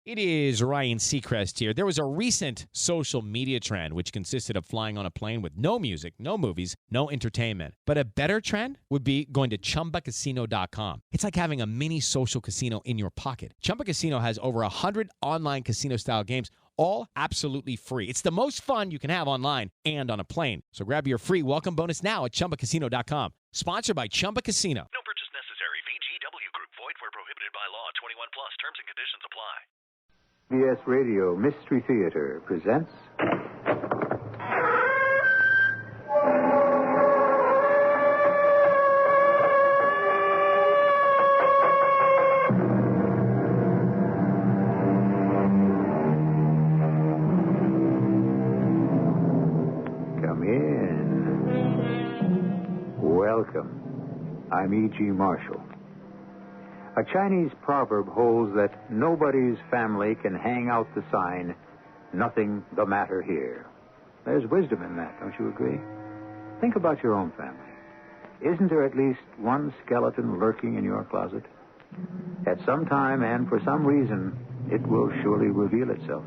It is Ryan Seacrest here. There was a recent social media trend which consisted of flying on a plane with no music, no movies, no entertainment. But a better trend would be going to ChumbaCasino.com. It's like having a mini social casino in your pocket. Chumba Casino has over 100 online casino-style games, all absolutely free. It's the most fun you can have online and on a plane. So grab your free welcome bonus now at ChumbaCasino.com. Sponsored by Chumba Casino. No purchase necessary. VGW Group. Void where prohibited by law. 21 plus. Terms and conditions apply. CBS Radio Mystery Theater presents... Come in. Welcome. I'm E.G. Marshall. A Chinese proverb holds that nobody's family can hang out the sign, "Nothing the matter here." There's wisdom in that, don't you agree? Think about your own family. Isn't there at least one skeleton lurking in your closet? At some time and for some reason, it will surely reveal itself.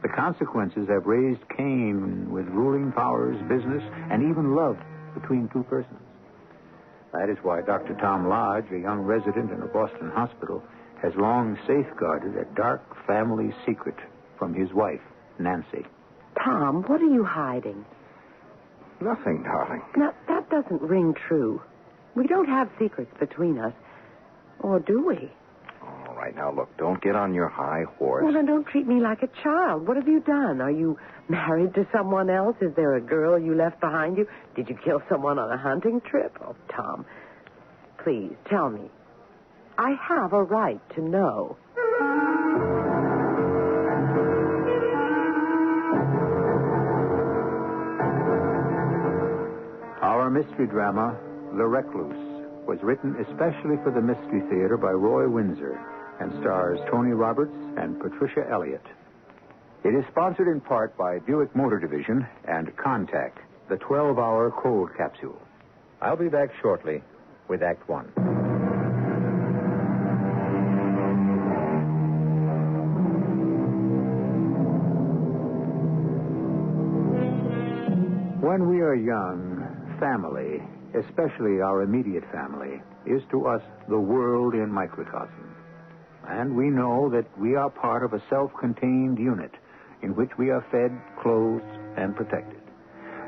The consequences have raised Cain with ruling powers, business, and even love between two persons. That is why Dr. Tom Lodge, a young resident in a Boston hospital, has long safeguarded a dark family secret from his wife, Nancy. Tom, what are you hiding? Nothing, darling. Now, that doesn't ring true. We don't have secrets between us. Or do we? All right, now, look, don't get on your high horse. Well, then don't treat me like a child. What have you done? Are you married to someone else? Is there a girl you left behind you? Did you kill someone on a hunting trip? Oh, Tom, please, tell me. I have a right to know. Our mystery drama, The Recluse, was written especially for the Mystery Theater by Roy Windsor and stars Tony Roberts and Patricia Elliott. It is sponsored in part by Buick Motor Division and Contact, the 12-hour cold capsule. I'll be back shortly with Act One. When we are young, family, especially our immediate family, is to us the world in microcosm. And we know that we are part of a self-contained unit in which we are fed, clothed, and protected.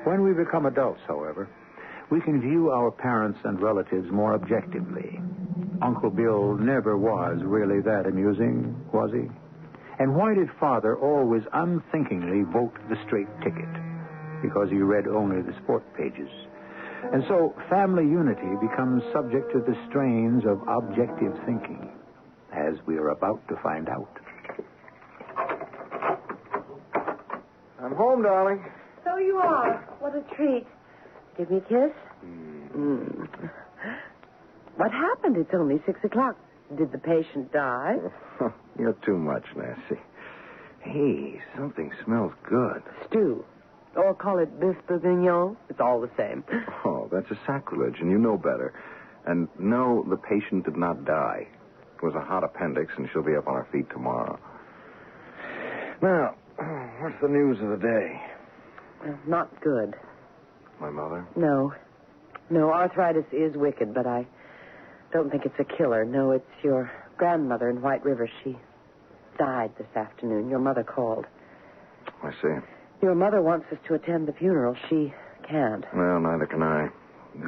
When we become adults, however, we can view our parents and relatives more objectively. Uncle Bill never was really that amusing, was he? And why did Father always unthinkingly vote the straight ticket? Because he read only the sport pages. And so family unity becomes subject to the strains of objective thinking, as we are about to find out. I'm home, darling. So you are. What a treat. Give me a kiss? What happened? It's only 6 o'clock. Did the patient die? You're too much, Nancy. Hey, something smells good. Stew. Or call it bœuf bourguignon. It's all the same. Oh, that's a sacrilege, and you know better. And no, the patient did not die. It was a hot appendix, and she'll be up on her feet tomorrow. Now, what's the news of the day? Not good. My mother? No, arthritis is wicked, but I don't think it's a killer. No, it's your grandmother in White River. She died this afternoon. Your mother called. I see. Your mother wants us to attend the funeral. She can't. Well, neither can I.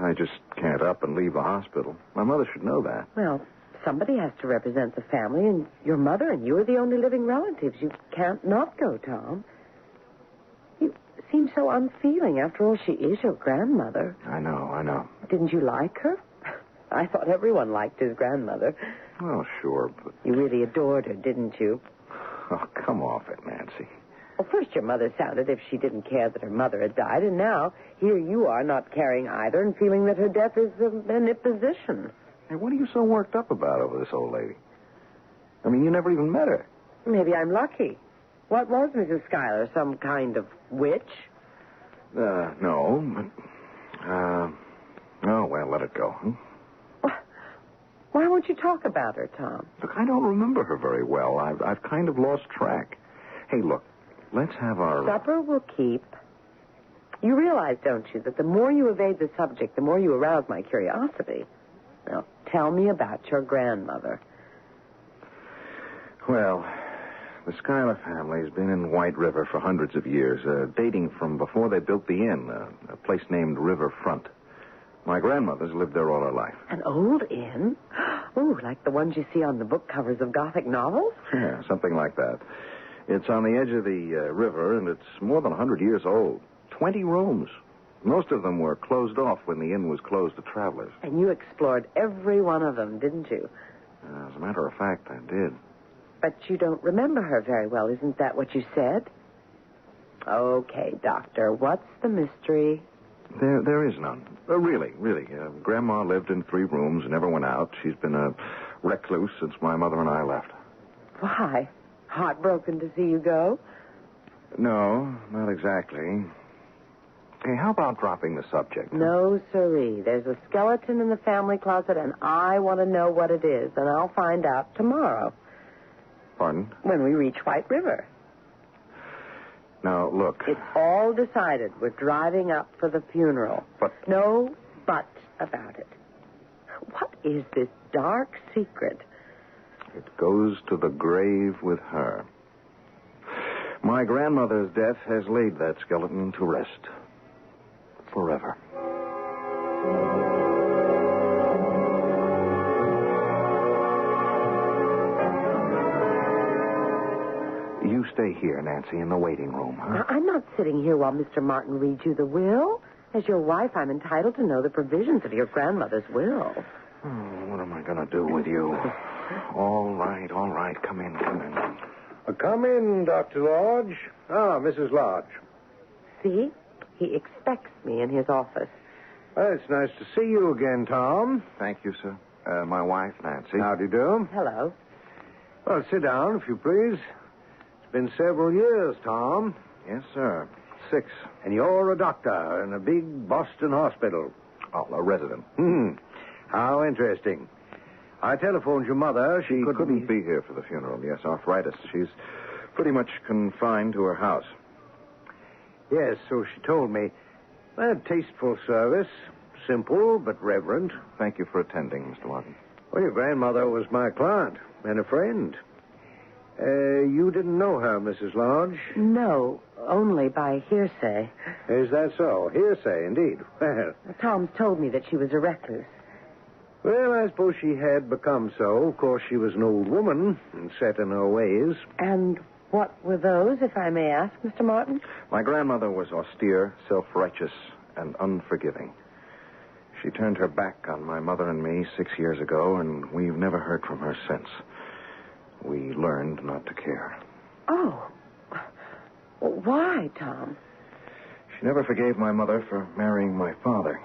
I just can't up and leave the hospital. My mother should know that. Well, somebody has to represent the family, and your mother and you are the only living relatives. You can't not go, Tom. You seem so unfeeling. After all, she is your grandmother. I know. Didn't you like her? I thought everyone liked his grandmother. Well, sure, but... You really adored her, didn't you? Oh, come off it, Nancy. Well, first your mother sounded as if she didn't care that her mother had died, and now here you are not caring either and feeling that her death is an imposition. Hey, what are you so worked up about over this old lady? I mean, you never even met her. Maybe I'm lucky. What was Mrs. Schuyler? Some kind of witch? No, but... Oh, well, let it go. Why won't you talk about her, Tom? Look, I don't remember her very well. I've kind of lost track. Hey, look, let's have our... Supper will keep. You realize, don't you, that the more you evade the subject, the more you arouse my curiosity. Now, tell me about your grandmother. Well, the Schuyler family's been in White River for hundreds of years, dating from before they built the inn, a place named Riverfront. My grandmother's lived there all her life. An old inn? Ooh, like the ones you see on the book covers of Gothic novels? Yeah, something like that. It's on the edge of the river, and it's more than 100 years old. 20 rooms. Most of them were closed off when the inn was closed to travelers. And you explored every one of them, didn't you? As a matter of fact, I did. But you don't remember her very well. Isn't that what you said? Okay, Doctor, what's the mystery? There is none. Really. Grandma lived in 3 rooms, never went out. She's been a recluse since my mother and I left. Why? Heartbroken to see you go? No, not exactly. Hey, how about dropping the subject? No, sirree. There's a skeleton in the family closet, and I want to know what it is, and I'll find out tomorrow. Pardon? When we reach White River. Now, look. It's all decided. We're driving up for the funeral. But... No but about it. What is this dark secret? It goes to the grave with her. My grandmother's death has laid that skeleton to rest. Forever. You stay here, Nancy, in the waiting room, huh? I'm not sitting here while Mr. Martin reads you the will. As your wife, I'm entitled to know the provisions of your grandmother's will. Oh, what am I going to do with you? All right. Come in. Come in, Dr. Lodge. Ah, Mrs. Lodge. See? He expects me in his office. Well, it's nice to see you again, Tom. Thank you, sir. My wife, Nancy. How do you do? Hello. Well, sit down, if you please. It's been several years, Tom. Yes, sir. 6. And you're a doctor in a big Boston hospital. Oh, a resident. How interesting. I telephoned your mother. She couldn't be here for the funeral. Yes, arthritis. She's pretty much confined to her house. Yes, so she told me. A tasteful service. Simple, but reverent. Thank you for attending, Mr. Martin. Well, your grandmother was my client and a friend. You didn't know her, Mrs. Lodge? No, only by hearsay. Is that so? Hearsay, indeed. Well, Tom's told me that she was a recluse. well, I suppose she had become so. Of course, she was an old woman and set in her ways. And what were those, if I may ask, Mr. Martin? My grandmother was austere, self-righteous, and unforgiving. She turned her back on my mother and me 6 years ago, and we've never heard from her since. We learned not to care. Oh. Why, Tom? She never forgave my mother for marrying my father.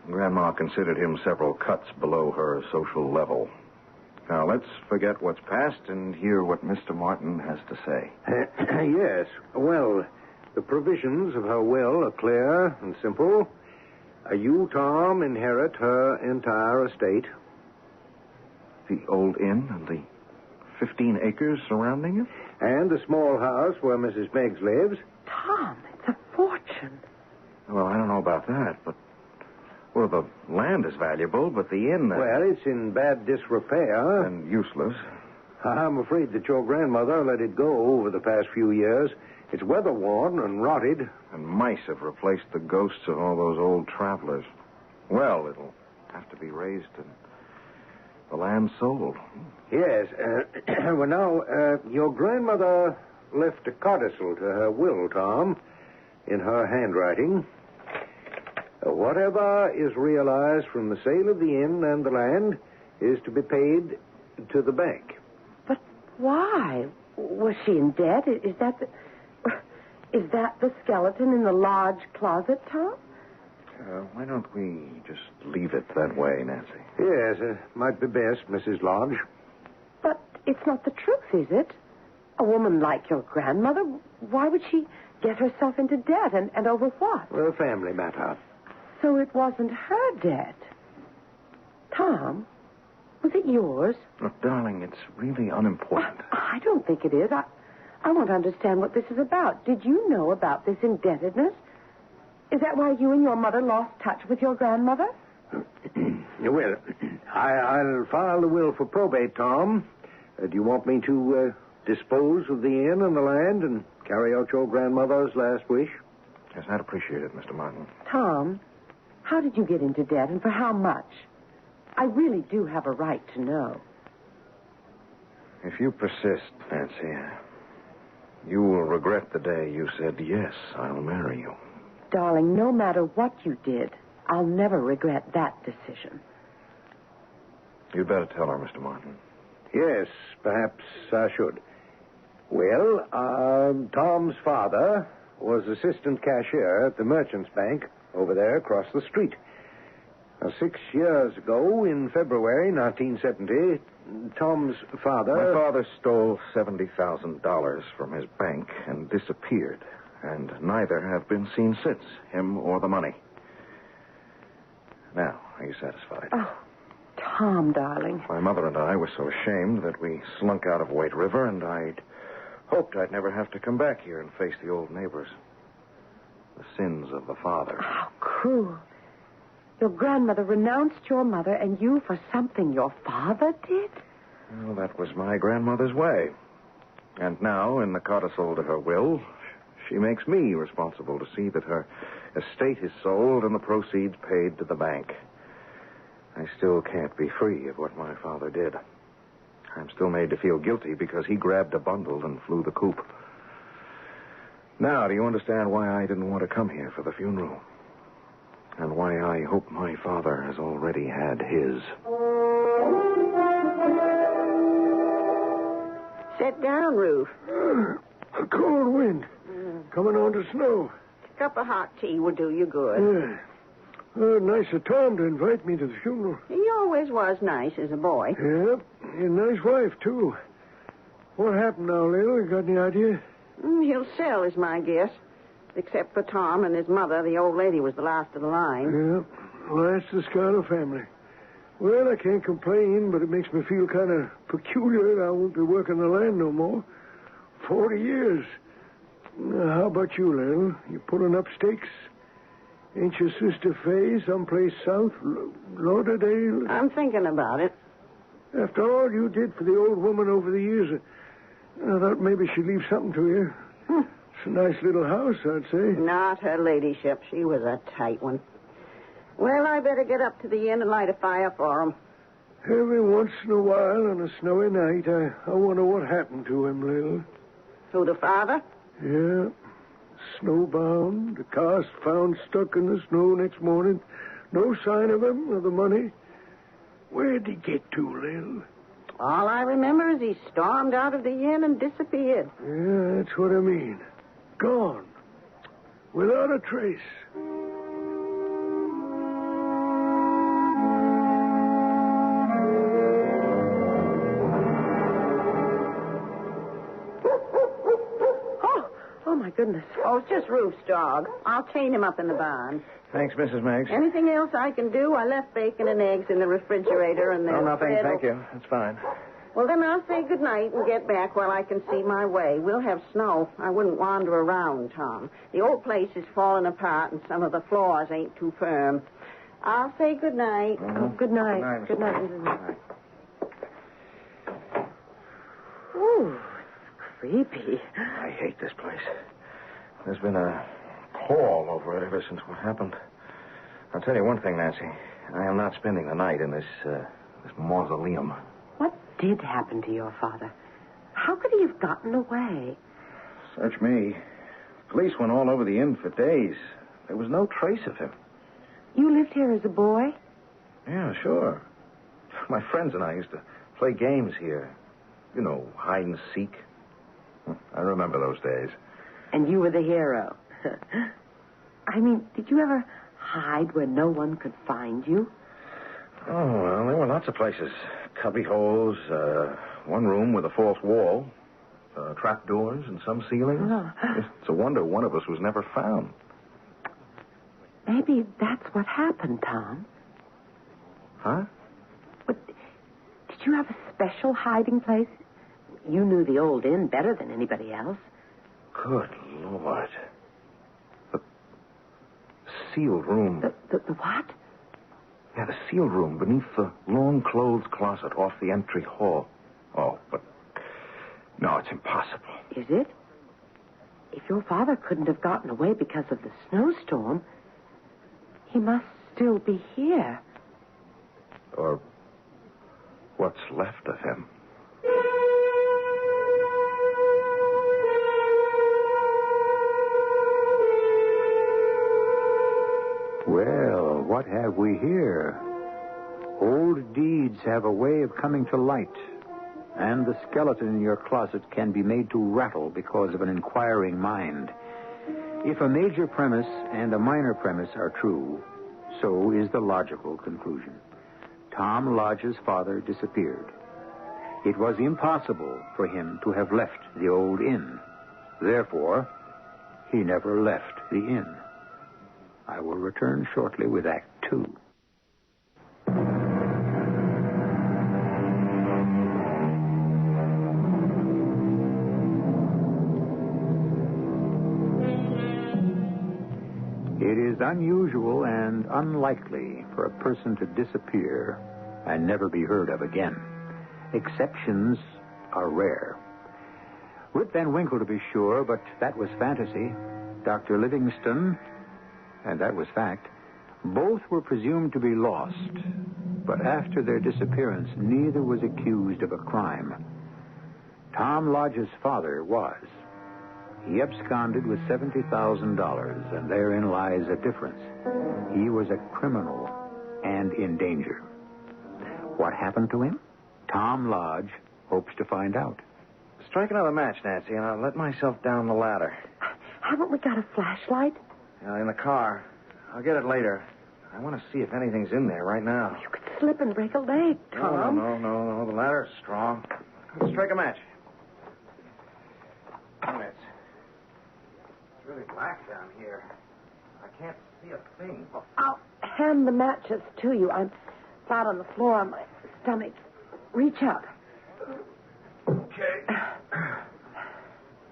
Grandma considered him several cuts below her social level. Now, let's forget what's past and hear what Mr. Martin has to say. Yes. Well, the provisions of her will are clear and simple. You, Tom, inherit her entire estate. The old inn and the 15 acres surrounding it? And the small house where Mrs. Meggs lives. Tom, it's a fortune. Well, I don't know about that, but... Well, the land is valuable, but the inn... Well, it's in bad disrepair. And useless. I'm afraid that your grandmother let it go over the past few years. It's weather-worn and rotted. And mice have replaced the ghosts of all those old travelers. Well, it'll have to be raised and the land sold. Yes. Well, now, your grandmother left a codicil to her will, Tom, in her handwriting. Whatever is realized from the sale of the inn and the land is to be paid to the bank. But why? Was she in debt? Is that the skeleton in the lodge closet, Tom? Why don't we just leave it that way, Nancy? Yes, might be best, Mrs. Lodge. But it's not the truth, is it? A woman like your grandmother, why would she get herself into debt and over what? A family matter. So it wasn't her debt. Tom, Was it yours? Look, darling, it's really unimportant. I don't think it is. I want to understand what this is about. Did you know about this indebtedness? Is that why you and your mother lost touch with your grandmother? Well, I'll file the will for probate, Tom. Do you want me to dispose of the inn and the land and carry out your grandmother's last wish? Yes, I'd appreciate it, Mr. Martin. Tom, how did you get into debt and for how much? I really do have a right to know. If you persist, Nancy, you will regret the day you said, yes, I'll marry you. Darling, no matter what you did, I'll never regret that decision. You'd better tell her, Mr. Martin. Yes, perhaps I should. Well, Tom's father was assistant cashier at the Merchants Bank over there across the street. Now, 6 years ago, in February 1970, Tom's father... My father stole $70,000 from his bank and disappeared, and neither have been seen since, him or the money. Now, are you satisfied? Oh, Tom, darling. My mother and I were so ashamed that we slunk out of White River, and I'd hoped I'd never have to come back here and face the old neighbors. The sins of the father. How cruel. Your grandmother renounced your mother and you for something your father did? Well, that was my grandmother's way. And now, in the codicil to her will, she makes me responsible to see that her estate is sold and the proceeds paid to the bank. I still can't be free of what my father did. I'm still made to feel guilty because he grabbed a bundle and flew the coop. Now, do you understand why I didn't want to come here for the funeral? And why I hope my father has already had his. Sit down, Ruth. A cold wind. Coming on to snow. A cup of hot tea would do you good. Nice of Tom to invite me to the funeral. He always was nice as a boy. Yeah, a nice wife, too. What happened now, Lil? You got any idea? He'll sell, is my guess. Except for Tom and his mother, the old lady was the last of the line. Yeah, well, that's the Schuyler family. Well, I can't complain, but it makes me feel kind of peculiar. I won't be working the land no more. 40 years. Now, how about you, Lil? You pulling up stakes? Ain't your sister Faye someplace south? Lauderdale? I'm thinking about it. After all you did for the old woman over the years, I thought maybe she'd leave something to you. It's a nice little house, I'd say. Not her ladyship. She was a tight one. Well, I better get up to the inn and light a fire for him. Every once in a while on a snowy night, I wonder what happened to him, Lil. Who, the father? Yeah. Snowbound. The car's found stuck in the snow next morning. No sign of him or the money. Where'd he get to, Lil? All I remember is he stormed out of the inn and disappeared. Yeah, that's what I mean. Gone. Without a trace. Oh, my goodness. Oh, it's just Ruth's dog. I'll chain him up in the barn. Thanks, Mrs. Meggs. Anything else I can do? I left bacon and eggs in the refrigerator and No, nothing. bread. Thank you. That's fine. Well, then I'll say good night and get back while I can see my way. We'll have snow. I wouldn't wander around, Tom. The old place is falling apart and some of the floors ain't too firm. I'll say good night. Oh, good night. Good night, Good night, Mrs. Ooh, it's creepy. I hate this place. There's been a pall over it ever since what happened. I'll tell you one thing, Nancy. I am not spending the night in this mausoleum. What did happen to your father? How could he have gotten away? Search me. Police went all over the inn for days. There was no trace of him. You lived here as a boy? Yeah, sure. My friends and I used to play games here. You know, hide and seek. I remember those days. And you were the hero. I mean, did you ever hide where no one could find you? Oh, well, there were lots of places. Cubby holes, one room with a false wall, trap doors and some ceilings. Oh. It's a wonder one of us was never found. Maybe that's what happened, Tom. Huh? But Did you have a special hiding place? You knew the old inn better than anybody else. Good Lord. The sealed room. The what? Yeah, the sealed room beneath the long clothes closet off the entry hall. Oh, but... No, it's impossible. Is it? If your father couldn't have gotten away because of the snowstorm, he must still be here. Or what's left of him. Well, what have we here? Old deeds have a way of coming to light, and the skeleton in your closet can be made to rattle because of an inquiring mind. If a major premise and a minor premise are true, so is the logical conclusion. Tom Lodge's father disappeared. It was impossible for him to have left the old inn. Therefore, he never left the inn. I will return shortly with Act 2. It is unusual and unlikely for a person to disappear and never be heard of again. Exceptions are rare. Rip Van Winkle, to be sure, but that was fantasy. Dr. Livingston, and that was fact. Both were presumed to be lost, but after their disappearance, neither was accused of a crime. Tom Lodge's father was. He absconded with $70,000, and therein lies a difference. He was a criminal and in danger. What happened to him? Tom Lodge hopes to find out. Strike another match, Nancy, and I'll let myself down the ladder. Haven't we got a flashlight? In the car. I'll get it later. I want to see if anything's in there right now. You could slip and break a leg, Tom. No. The ladder's strong. Strike a match. It's really black down here. I can't see a thing. I'll hand the matches to you. I'm flat on the floor on my stomach. Reach up. Okay.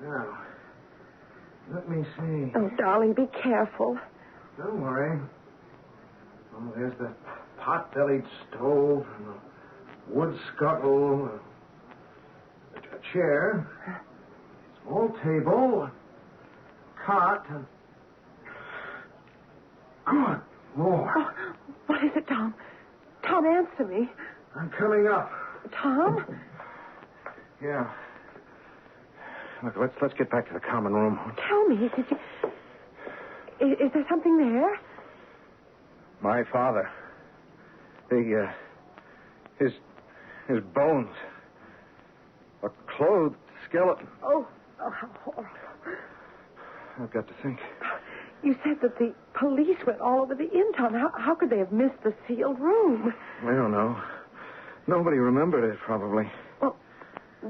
Now, let me see. Oh, darling, be careful. Don't worry. Oh, there's the pot-bellied stove and the wood scuttle, a chair, small table, cot, and... Good Lord. Oh, what is it, Tom? Tom, answer me. I'm coming up. Tom? Yeah. Look, let's get back to the common room. Tell me, did you... Is there something there? My father. His bones. A clothed skeleton. Oh, how horrible. I've got to think. You said that the police went all over the inn, Tom. How could they have missed the sealed room? I don't know. Nobody remembered it, probably. Well,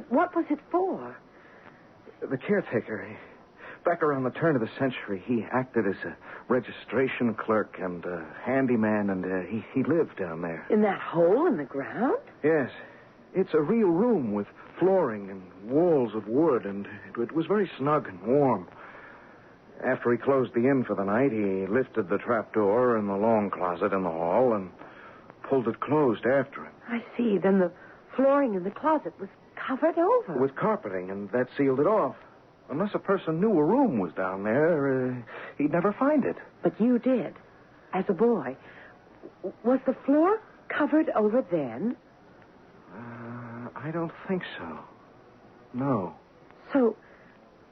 what was it for? The caretaker, back around the turn of the century, he acted as a registration clerk and a handyman, and he lived down there. In that hole in the ground? Yes. It's a real room with flooring and walls of wood, and it was very snug and warm. After he closed the inn for the night, he lifted the trapdoor in the long closet in the hall and pulled it closed after him. I see. Then the flooring in the closet was covered over. With carpeting, and that sealed it off. Unless a person knew a room was down there, he'd never find it. But you did, as a boy. Was the floor covered over then? I don't think so. No. So,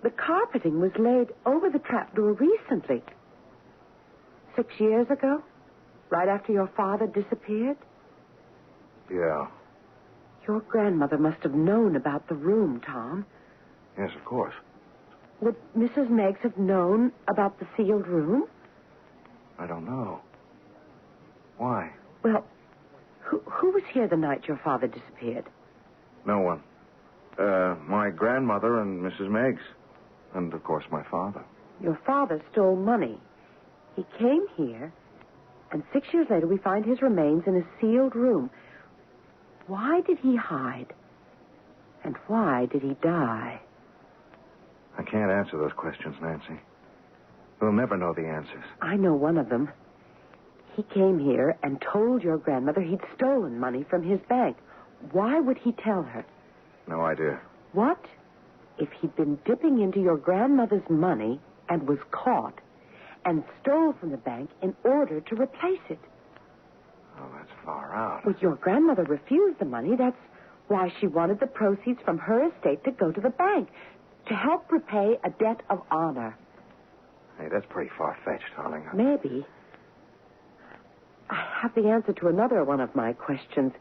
the carpeting was laid over the trapdoor recently. 6 years ago? Right after your father disappeared? Yeah. Your grandmother must have known about the room, Tom. Yes, of course. Would Mrs. Meggs have known about the sealed room? I don't know. Why? Well, who was here the night your father disappeared? No one. My grandmother and Mrs. Meggs. And, of course, my father. Your father stole money. He came here, and 6 years later we find his remains in a sealed room. why did he hide? And why did he die? I can't answer those questions, Nancy. We'll never know the answers. I know one of them. He came here and told your grandmother he'd stolen money from his bank. Why would he tell her? No idea. What if he'd been dipping into your grandmother's money and was caught and stole from the bank in order to replace it? Oh, that's far out. Well, your grandmother refused the money. That's why she wanted the proceeds from her estate to go to the bank, to help repay a debt of honor. Hey, that's pretty far-fetched, darling. Maybe. I have the answer to another one of my questions.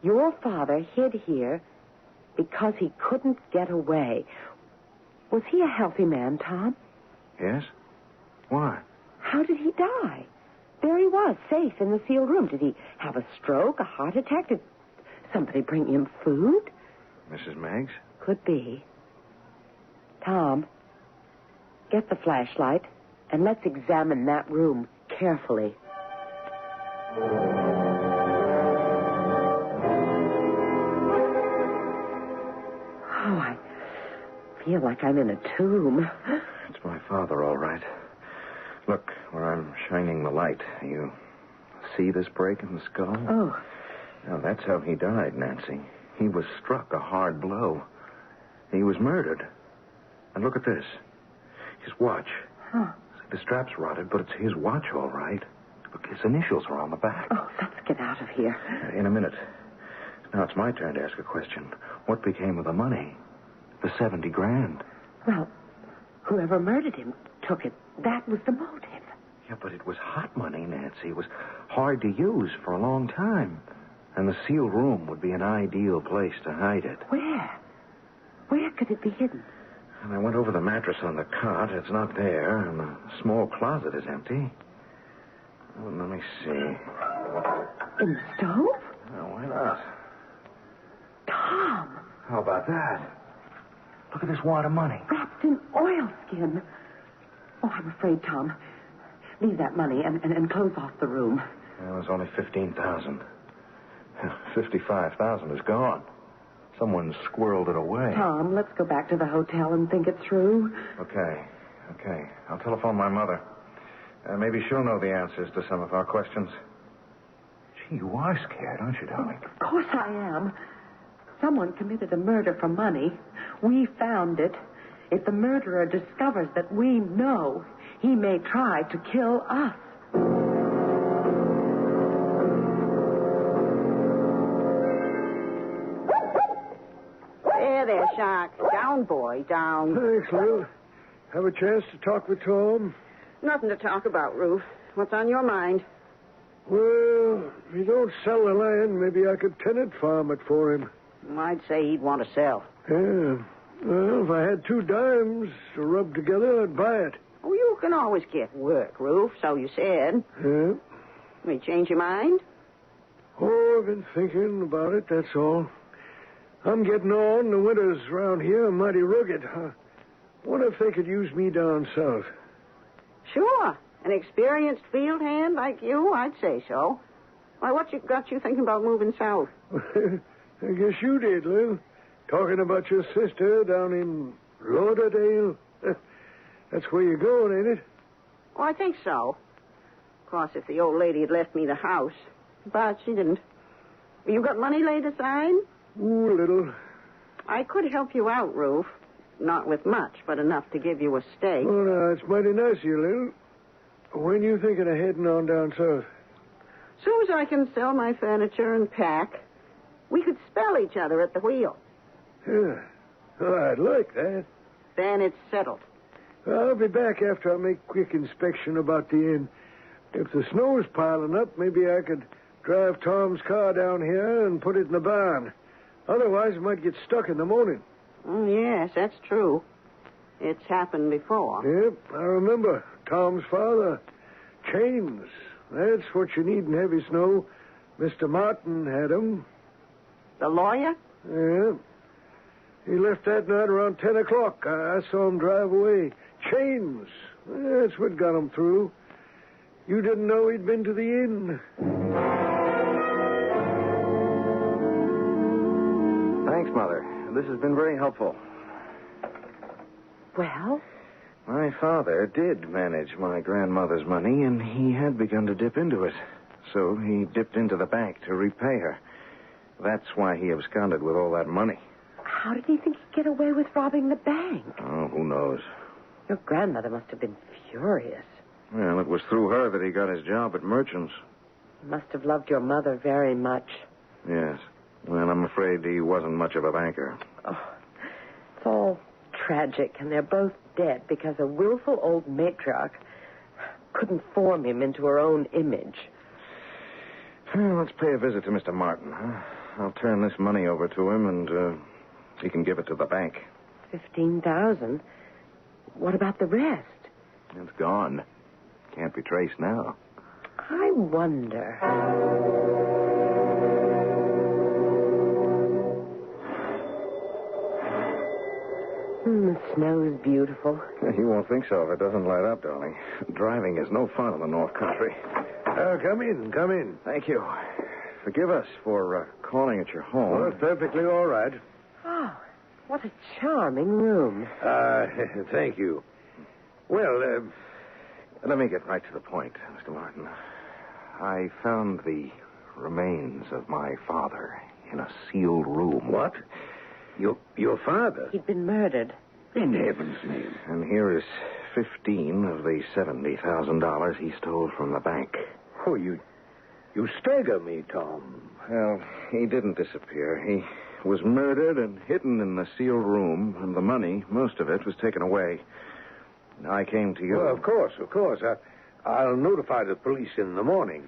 Your father hid here because he couldn't get away. Was he a healthy man, Tom? Yes? Why? How did he die? There he was, safe in the sealed room. Did he have a stroke, a heart attack? Did somebody bring him food? Mrs. Meggs? Could be. Tom, get the flashlight and let's examine that room carefully. Oh, I feel like I'm in a tomb. It's my father, all right. Look, where I'm shining the light. You see this break in the skull? Oh. Now, that's how he died, Nancy. He was struck a hard blow. He was murdered. And look at this. His watch. Huh. The strap's rotted, but it's his watch, all right. Look, his initials are on the back. Oh, let's get out of here. In a minute. Now it's my turn to ask a question. What became of the money? The 70 grand. Well, whoever murdered him took it. That was the motive. Yeah, but it was hot money, Nancy. It was hard to use for a long time. And the sealed room would be an ideal place to hide it. Where? Where could it be hidden? And I went over the mattress on the cot. It's not there. And the small closet is empty. Oh, let me see. In the stove? Oh, why not? Tom. How about that? Look at this wad of money. Wrapped in oilskin. Oh, I'm afraid, Tom. Leave that money and close off the room. It was only 15,000. 55,000 is gone. Someone squirreled it away. Tom, let's go back to the hotel and think it through. Okay. I'll telephone my mother. Maybe she'll know the answers to some of our questions. Gee, you are scared, aren't you, darling? Of course I am. Someone committed a murder for money. We found it. If the murderer discovers that we know, he may try to kill us. There, Shark. Down, boy, down. Thanks, Lil. Have a chance to talk with Tom? Nothing to talk about, Ruth. What's on your mind? Well, if you don't sell the land, maybe I could tenant farm it for him. I'd say he'd want to sell. Yeah. Well, if I had 2 dimes to rub together, I'd buy it. Oh, you can always get work, Ruth, so you said. Yeah. May change your mind? Oh, I've been thinking about it, that's all. I'm getting on. The winters around here are mighty rugged. What if they could use me down south? Sure. An experienced field hand like you, I'd say so. Why, what got you thinking about moving south? I guess you did, Lil. Talking about your sister down in Lauderdale. That's where you're going, ain't it? Oh, I think so. Of course, if the old lady had left me the house. But she didn't. You got money laid aside? Ooh, a little. I could help you out, Ruth. Not with much, but enough to give you a stake. Oh, no, it's mighty nice of you, Lil. When you thinking of heading on down south? Soon as I can sell my furniture and pack, we could spell each other at the wheel. Yeah. Oh, I'd like that. Then it's settled. I'll be back after I make quick inspection about the inn. If the snow's piling up, maybe I could drive Tom's car down here and put it in the barn. Otherwise, it might get stuck in the morning. Yes, that's true. It's happened before. Yep, I remember. Tom's father. Chains. That's what you need in heavy snow. Mr. Martin had 'em. The lawyer? Yeah. He left that night around 10 o'clock. I saw him drive away. Chains. That's what got him through. You didn't know he'd been to the inn. This has been very helpful. Well? My father did manage my grandmother's money, and he had begun to dip into it. So he dipped into the bank to repay her. That's why he absconded with all that money. How did he think he'd get away with robbing the bank? Oh, who knows? Your grandmother must have been furious. Well, it was through her that he got his job at Merchant's. He must have loved your mother very much. Yes. Well, I'm afraid he wasn't much of a banker. Oh, it's all tragic, and they're both dead because a willful old matriarch couldn't form him into her own image. Well, let's pay a visit to Mr. Martin, huh? I'll turn this money over to him, and he can give it to the bank. 15,000? What about the rest? It's gone. Can't be traced now. I wonder. The snow's beautiful. You won't think so if it doesn't light up, darling. Driving is no fun in the North Country. Come in. Thank you. Forgive us for calling at your home. Oh, it's perfectly all right. Oh, what a charming room. Thank you. Well, Let me get right to the point, Mr. Martin. I found the remains of my father in a sealed room. What? Your father? He'd been murdered. In heaven's name. And here is 15 of the $70,000 he stole from the bank. Oh, you stagger me, Tom. Well, he didn't disappear. He was murdered and hidden in the sealed room, and the money, most of it, was taken away. I came to you. Well, of course. I'll notify the police in the morning.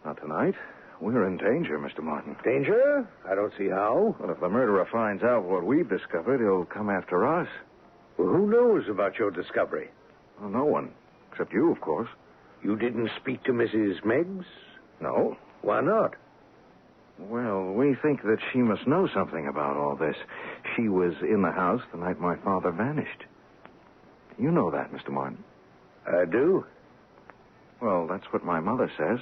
Not tonight. We're in danger, Mr. Martin. Danger? I don't see how. Well, if the murderer finds out what we've discovered, he'll come after us. Well, who knows about your discovery? Well, no one. Except you, of course. You didn't speak to Mrs. Meggs? No. Why not? Well, we think that she must know something about all this. She was in the house the night my father vanished. You know that, Mr. Martin. I do. Well, that's what my mother says.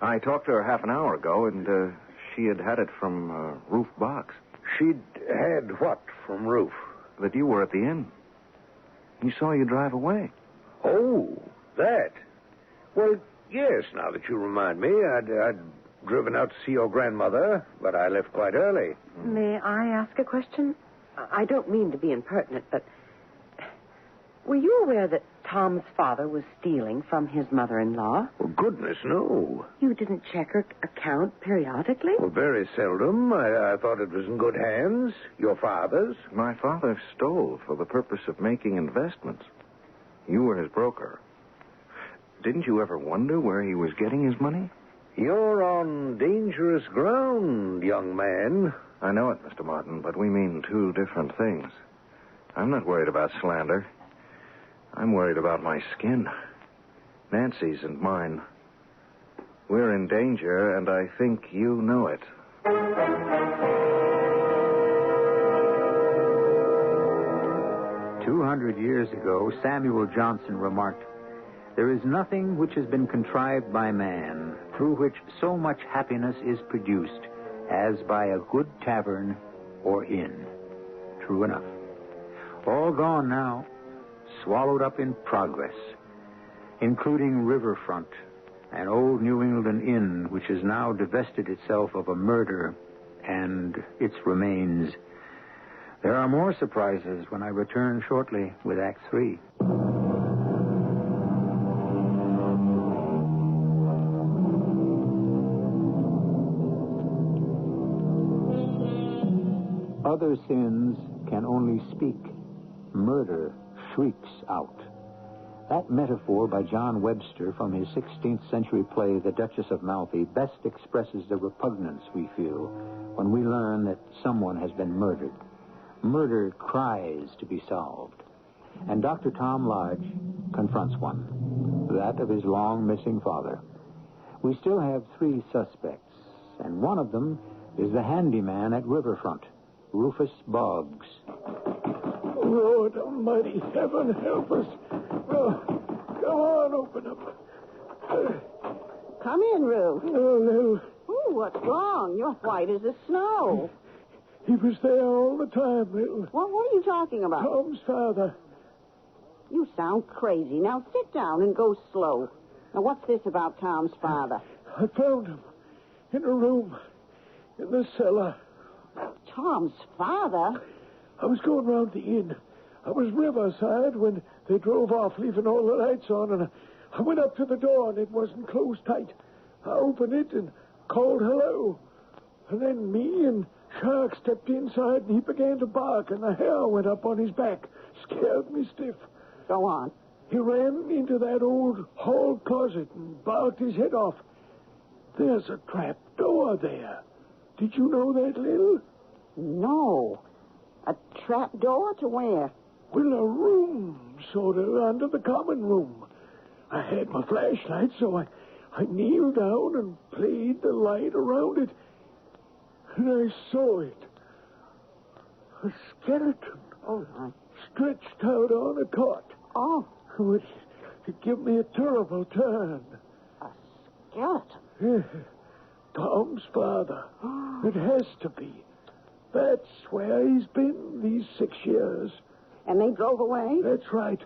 I talked to her half an hour ago, and she had it from Roof Box. She'd had what from Roof? That you were at the inn. He saw you drive away. Oh, that. Well, yes, now that you remind me, I'd driven out to see your grandmother, but I left quite early. May I ask a question? I don't mean to be impertinent, but were you aware that Tom's father was stealing from his mother-in-law? Well, goodness, no. You didn't check her account periodically? Well, very seldom. I thought it was in good hands. Your father's. My father stole for the purpose of making investments. You were his broker. Didn't you ever wonder where he was getting his money? You're on dangerous ground, young man. I know it, Mr. Martin, but we mean two different things. I'm not worried about slander. I'm worried about my skin. Nancy's and mine. We're in danger, and I think you know it. 200 years ago, Samuel Johnson remarked, "There is nothing which has been contrived by man, through which so much happiness is produced, as by a good tavern or inn." True enough. All gone now, swallowed up in progress, including Riverfront, an old New England inn which has now divested itself of a murder and its remains. There are more surprises when I return shortly with Act 3. Other sins can only speak. Murder shrieks out. That metaphor by John Webster from his 16th century play, The Duchess of Malfi, best expresses the repugnance we feel when we learn that someone has been murdered. Murder cries to be solved. And Dr. Tom Lodge confronts one, that of his long-missing father. We still have 3 suspects, and one of them is the handyman at Riverfront, Rufus Boggs. Lord Almighty, heaven help us. Oh, come on, open up. Come in, Roo. Oh, no. Ooh, what's wrong? You're white as the snow. He was there all the time, Lil. What were you talking about? Tom's father. You sound crazy. Now sit down and go slow. Now, what's this about Tom's father? I found him in a room in the cellar. Tom's father? I was going round the inn. I was riverside when they drove off, leaving all the lights on, and I went up to the door, and it wasn't closed tight. I opened it and called hello. And then me and Shark stepped inside, and he began to bark, and the hair went up on his back. Scared me stiff. Go on. He ran into that old hall closet and barked his head off. There's a trap door there. Did you know that, Lil? No. A trap door to where? Well, a room, sort of, under the common room. I had my flashlight, so I kneeled down and played the light around it. And I saw it. A skeleton. Oh, my. Stretched out on a cot. Oh, It gave me a terrible turn. a skeleton. Yeah. Tom's father. It has to be. That's where he's been these 6 years. And they drove away? That's right.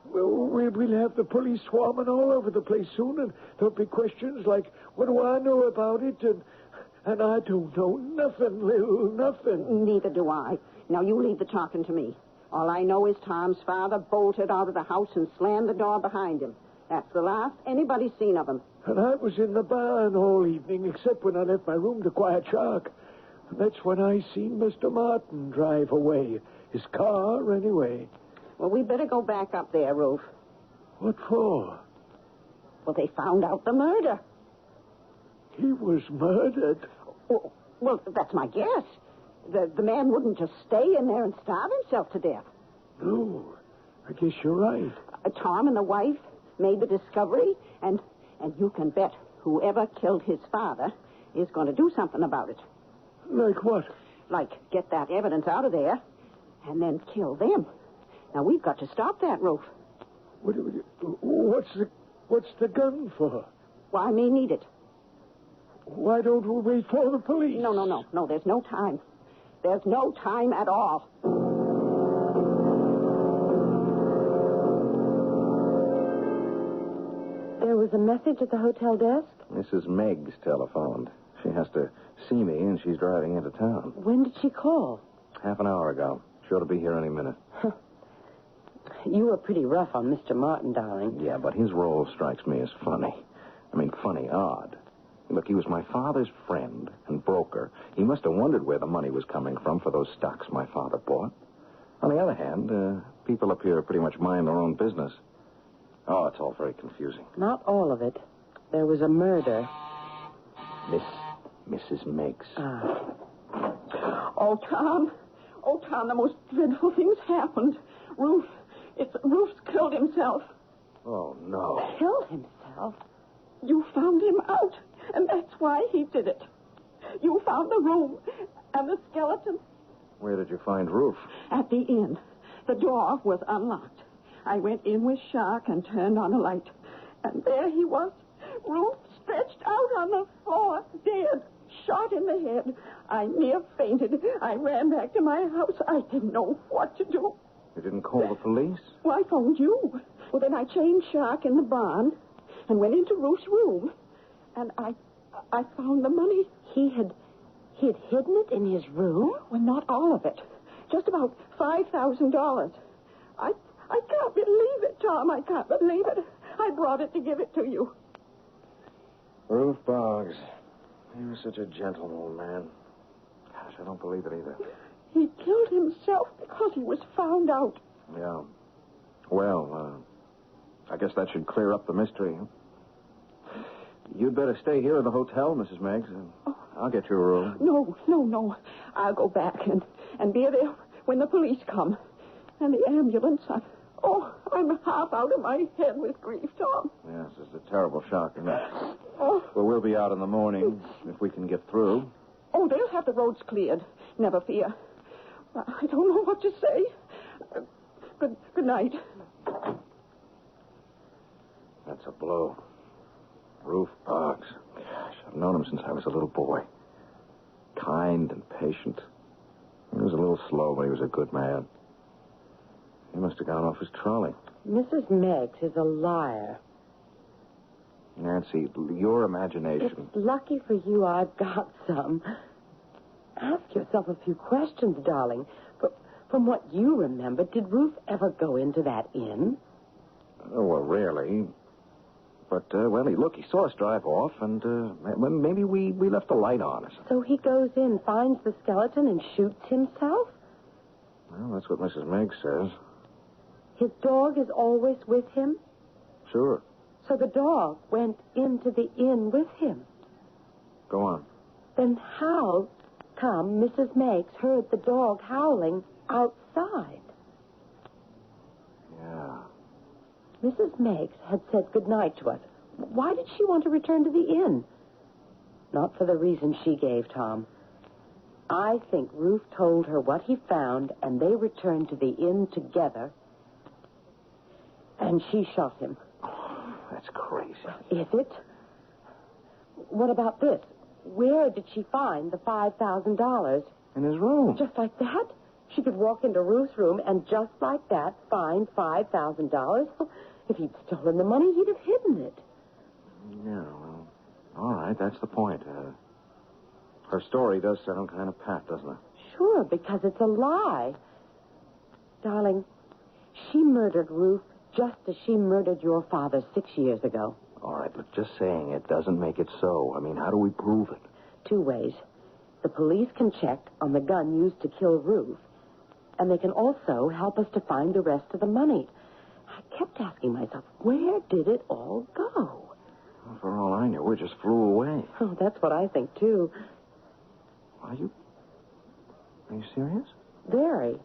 Well, we'll have the police swarming all over the place soon, and there'll be questions like, what do I know about it? And I don't know nothing, Lil, nothing. Neither do I. Now, you leave the talking to me. All I know is Tom's father bolted out of the house and slammed the door behind him. That's the last anybody's seen of him. And I was in the barn all evening, except when I left my room to quiet Shark. And that's when I seen Mr. Martin drive away. His car, anyway. Well, we better go back up there, Ruth. What for? Well, they found out the murder. He was murdered. Well, that's my guess. The man wouldn't just stay in there and starve himself to death. No, I guess you're right. Tom and the wife made the discovery, and you can bet whoever killed his father is going to do something about it. Like what? Like get that evidence out of there and then kill them. Now, we've got to stop that, Ruth. What's the gun for? Why, I may need it. Why don't we wait for the police? No, there's no time. There's no time at all. There was a message at the hotel desk? Mrs. Meggs telephoned. She has to see me, and she's driving into town. When did she call? Half an hour ago. Sure to be here any minute. You were pretty rough on Mr. Martin, darling. Yeah, but his role strikes me as funny. I mean, funny odd. Look, he was my father's friend and broker. He must have wondered where the money was coming from for those stocks my father bought. On the other hand, people up here pretty much mind their own business. Oh, it's all very confusing. Not all of it. There was a murder. Mrs. Meggs. Oh, Tom, the most dreadful thing's happened. Ruth's killed himself. Oh, no. Killed himself? You found him out, and that's why he did it. You found the room and the skeleton. Where did you find Ruth? At the inn. The door was unlocked. I went in with Shark and turned on a light. And there he was, Ruth stretched out on the floor, dead, shot in the head. I near fainted. I ran back to my house. I didn't know what to do. You didn't call the police? Well, I phoned you. Well, then I chained Shark in the barn and went into Ruth's room. And I found the money. He had hidden it in his room? Well, not all of it. Just about $5,000. I can't believe it, Tom. I can't believe it. I brought it to give it to you. Ruth Boggs. He was such a gentle old man. Gosh, I don't believe it either. He killed himself because he was found out. Yeah. Well, I guess that should clear up the mystery. You'd better stay here in the hotel, Mrs. Meggs. I'll get you a room. No. I'll go back and be there when the police come. And the ambulance. I'm half out of my head with grief, Tom. Yes, it's a terrible shock, isn't it? Oh. Well, we'll be out in the morning if we can get through. Oh, they'll have the roads cleared. Never fear. I don't know what to say. Good night. That's a blow. Ruth Boggs. Gosh, I've known him since I was a little boy. Kind and patient. He was a little slow, but he was a good man. He must have gone off his trolley. Mrs. Meggs is a liar. Nancy, your imagination... It's lucky for you I've got some. Ask yourself a few questions, darling. From what you remember, did Ruth ever go into that inn? Oh, well, rarely. But, look, he saw us drive off, and maybe we left the light on or something. So he goes in, finds the skeleton, and shoots himself? Well, that's what Mrs. Meggs says. His dog is always with him? Sure. So the dog went into the inn with him? Go on. Then how come Mrs. Meggs heard the dog howling outside? Yeah. Mrs. Meggs had said goodnight to us. Why did she want to return to the inn? Not for the reason she gave, Tom. I think Ruth told her what he found, and they returned to the inn together, and she shot him. Oh, that's crazy. Is it? What about this? Where did she find the $5,000? In his room. Just like that? She could walk into Ruth's room and just like that find $5,000? If he'd stolen the money, he'd have hidden it. Yeah, well, all right, that's the point. Her story does sound kind of pat, doesn't it? Sure, because it's a lie. Darling, she murdered Ruth just as she murdered your father 6 years ago. All right, but just saying it doesn't make it so. I mean, how do we prove it? 2 ways. The police can check on the gun used to kill Ruth, and they can also help us to find the rest of the money. I kept asking myself, where did it all go? Well, for all I knew, it just flew away. Oh, that's what I think, too. Are you serious? Very.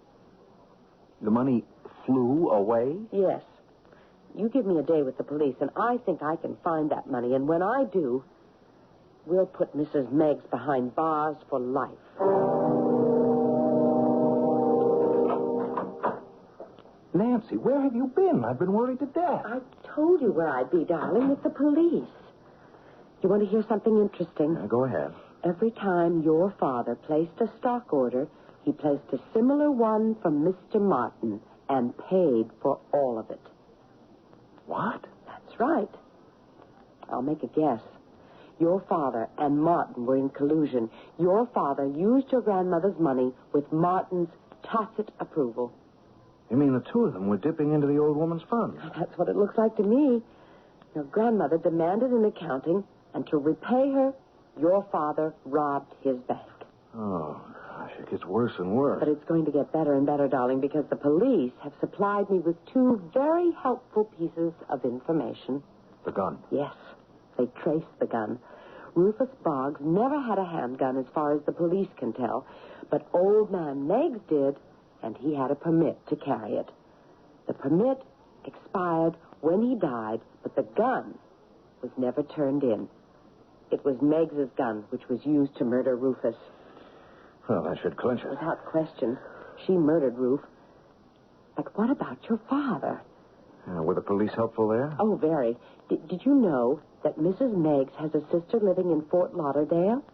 The money flew away? Yes. You give me a day with the police, and I think I can find that money. And when I do, we'll put Mrs. Meggs behind bars for life. Nancy, where have you been? I've been worried to death. I told you where I'd be, darling, with the police. You want to hear something interesting? Go ahead. Every time your father placed a stock order, he placed a similar one from Mr. Martin and paid for all of it. What? That's right. I'll make a guess. Your father and Martin were in collusion. Your father used your grandmother's money with Martin's tacit approval. You mean the two of them were dipping into the old woman's funds? That's what it looks like to me. Your grandmother demanded an accounting, and to repay her, your father robbed his bank. Oh, gosh, it gets worse and worse. But it's going to get better and better, darling, because the police have supplied me with 2 very helpful pieces of information. The gun? Yes, they traced the gun. Rufus Boggs never had a handgun as far as the police can tell, but old man Meggs did, and he had a permit to carry it. The permit expired when he died, but the gun was never turned in. It was Meggs's gun, which was used to murder Rufus. Well, that should clinch it. Without question, she murdered Ruth. But what about your father? Were the police helpful there? Oh, very. Did you know that Mrs. Meggs has a sister living in Fort Lauderdale?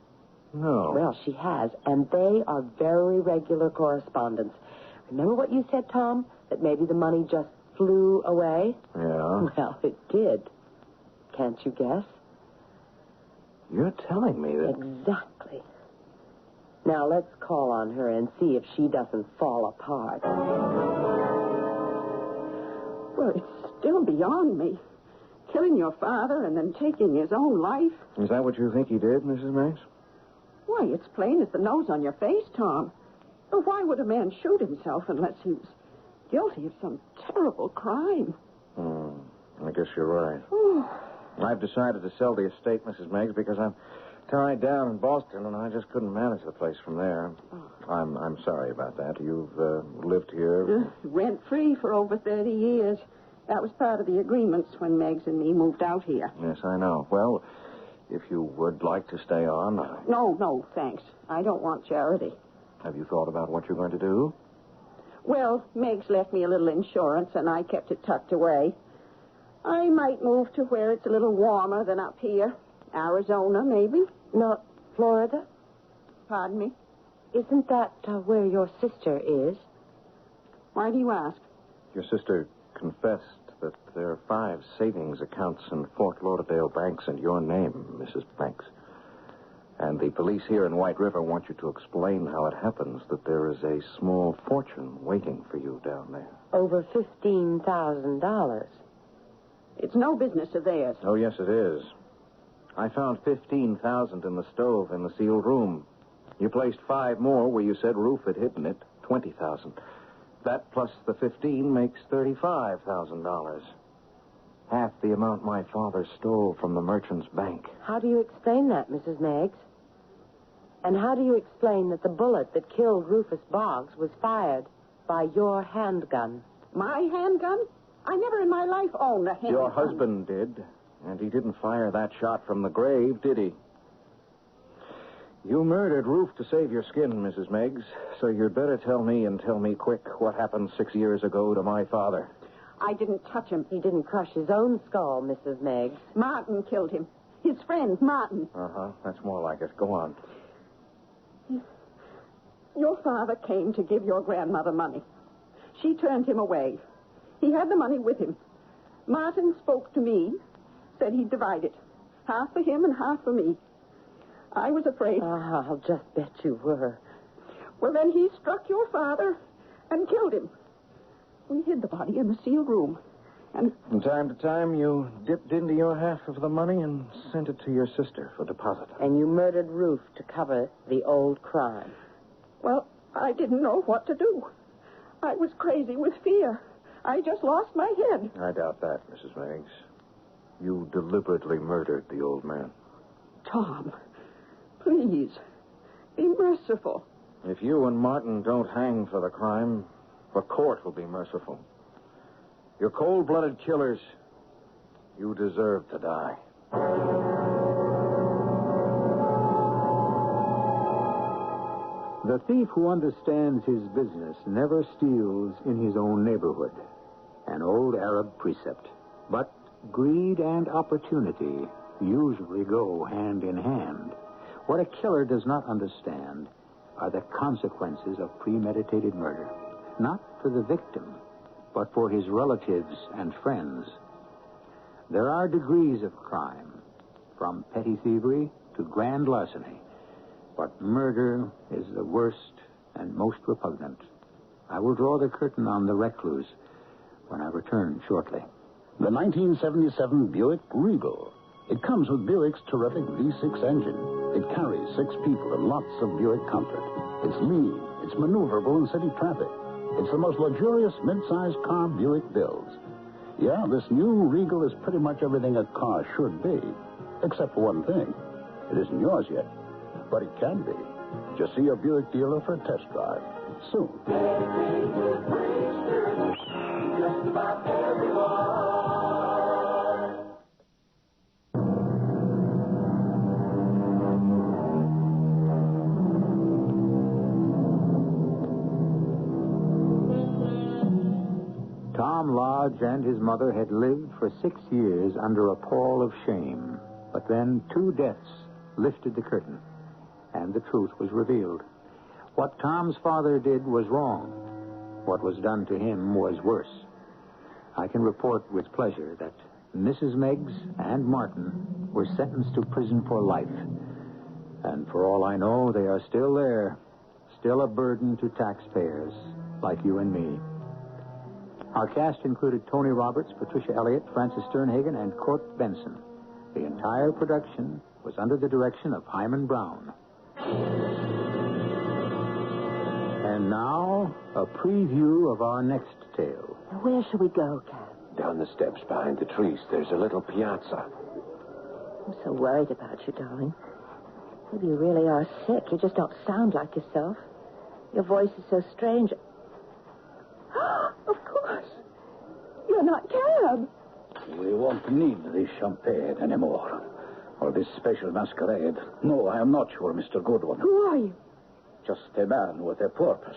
No. Well, she has, and they are very regular correspondents. Remember what you said, Tom? That maybe the money just flew away? Yeah? Well, it did. Can't you guess? You're telling me that... Exactly. Now, let's call on her and see if she doesn't fall apart. Well, it's still beyond me. Killing your father and then taking his own life. Is that what you think he did, Mrs. Meggs? Why, it's plain as the nose on your face, Tom. But why would a man shoot himself unless he was guilty of some terrible crime? I guess you're right. I've decided to sell the estate, Mrs. Meggs, because I'm tied down in Boston, and I just couldn't manage the place from there. I'm sorry about that. You've lived here... Rent-free for over 30 years. That was part of the agreements when Meggs and me moved out here. Yes, I know. Well, if you would like to stay on... No, thanks. I don't want charity. Have you thought about what you're going to do? Well, Meggs left me a little insurance, and I kept it tucked away. I might move to where it's a little warmer than up here. Arizona, maybe. Not Florida? Pardon me? Isn't that where your sister is? Why do you ask? Your sister confessed that there are 5 savings accounts in Fort Lauderdale banks in your name, Mrs. Banks. And the police here in White River want you to explain how it happens that there is a small fortune waiting for you down there. Over $15,000. It's no business of theirs. Oh, yes, it is. I found $15,000 in the stove in the sealed room. You placed 5 more where you said Ruth had hidden it, $20,000. That plus the 15 makes $35,000. Half the amount my father stole from the merchant's bank. How do you explain that, Mrs. Meggs? And how do you explain that the bullet that killed Rufus Boggs was fired by your handgun? My handgun? I never in my life owned a handgun. Your husband did, and he didn't fire that shot from the grave, did he? You murdered Ruth to save your skin, Mrs. Meggs, so you'd better tell me, and tell me quick, what happened 6 years ago to my father. I didn't touch him. He didn't crush his own skull, Mrs. Meggs. Martin killed him. His friend, Martin. Uh-huh. That's more like it. Go on. Your father came to give your grandmother money. She turned him away. He had the money with him. Martin spoke to me, said he'd divide it. Half for him and half for me. I was afraid. I'll just bet you were. Well, then he struck your father and killed him. We hid the body in the sealed room. And from time to time, you dipped into your half of the money and sent it to your sister for deposit. And you murdered Ruth to cover the old crime. Well, I didn't know what to do. I was crazy with fear. I just lost my head. I doubt that, Mrs. Meggs. You deliberately murdered the old man. Tom, please, be merciful. If you and Martin don't hang for the crime, the court will be merciful. You're cold-blooded killers. You deserve to die. The thief who understands his business never steals in his own neighborhood. An old Arab precept. But greed and opportunity usually go hand in hand. What a killer does not understand are the consequences of premeditated murder. Not for the victim, but for his relatives and friends. There are degrees of crime, from petty thievery to grand larceny. But murder is the worst and most repugnant. I will draw the curtain on the Recluse when I return shortly. The 1977 Buick Regal. It comes with Buick's terrific V6 engine. It carries 6 people and lots of Buick comfort. It's lean. It's maneuverable in city traffic. It's the most luxurious mid-sized car Buick builds. Yeah, this new Regal is pretty much everything a car should be. Except for one thing. It isn't yours yet. But it can be. Just see your Buick dealer for a test drive. Soon. Tom Lodge and his mother had lived for 6 years under a pall of shame. But then 2 deaths lifted the curtain, and the truth was revealed. What Tom's father did was wrong. What was done to him was worse. I can report with pleasure that Mrs. Meggs and Martin were sentenced to prison for life. And for all I know, they are still there, still a burden to taxpayers like you and me. Our cast included Tony Roberts, Patricia Elliott, Francis Sternhagen, and Court Benson. The entire production was under the direction of Hyman Brown. And now, a preview of our next tale. Where shall we go, Cat? Down the steps behind the trees, there's a little piazza. I'm so worried about you, darling. Maybe you really are sick. You just don't sound like yourself. Your voice is so strange. Of course. You're not Cab. We won't need this champagne anymore. Or this special masquerade. No, I am not your Mr. Goodwin. Who are you? Just a man with a purpose.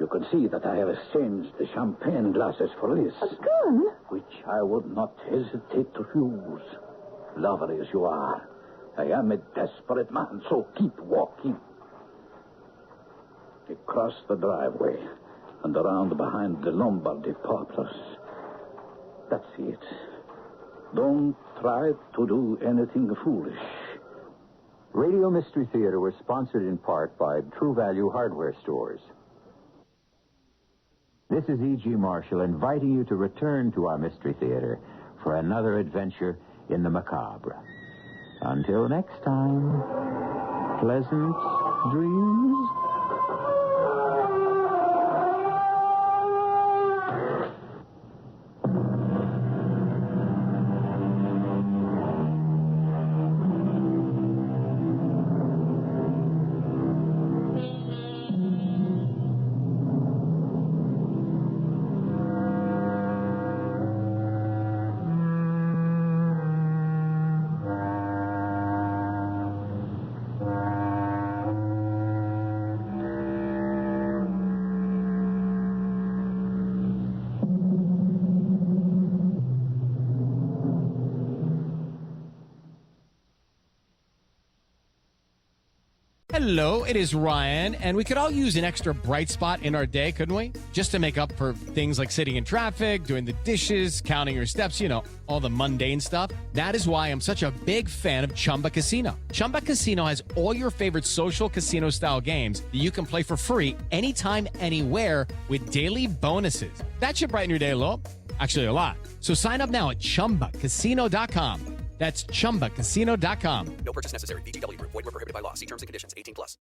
You can see that I have exchanged the champagne glasses for this. A gun? Which I would not hesitate to use. Lovely as you are, I am a desperate man, so keep walking. Across the driveway and around behind the Lombardy poplars. That's it. Don't try to do anything foolish. Radio Mystery Theater was sponsored in part by True Value Hardware Stores. This is E.G. Marshall inviting you to return to our Mystery Theater for another adventure in the macabre. Until next time, pleasant dreams. Hello, it is Ryan, and we could all use an extra bright spot in our day, couldn't we? Just to make up for things like sitting in traffic, doing the dishes, counting your steps, you know, all the mundane stuff. That is why I'm such a big fan of Chumba Casino. Chumba Casino has all your favorite social casino-style games that you can play for free anytime, anywhere with daily bonuses. That should brighten your day a little. Actually, a lot. So sign up now at ChumbaCasino.com. That's ChumbaCasino.com. No purchase necessary. VGW Group. Void where prohibited by law. See terms and conditions. 18+.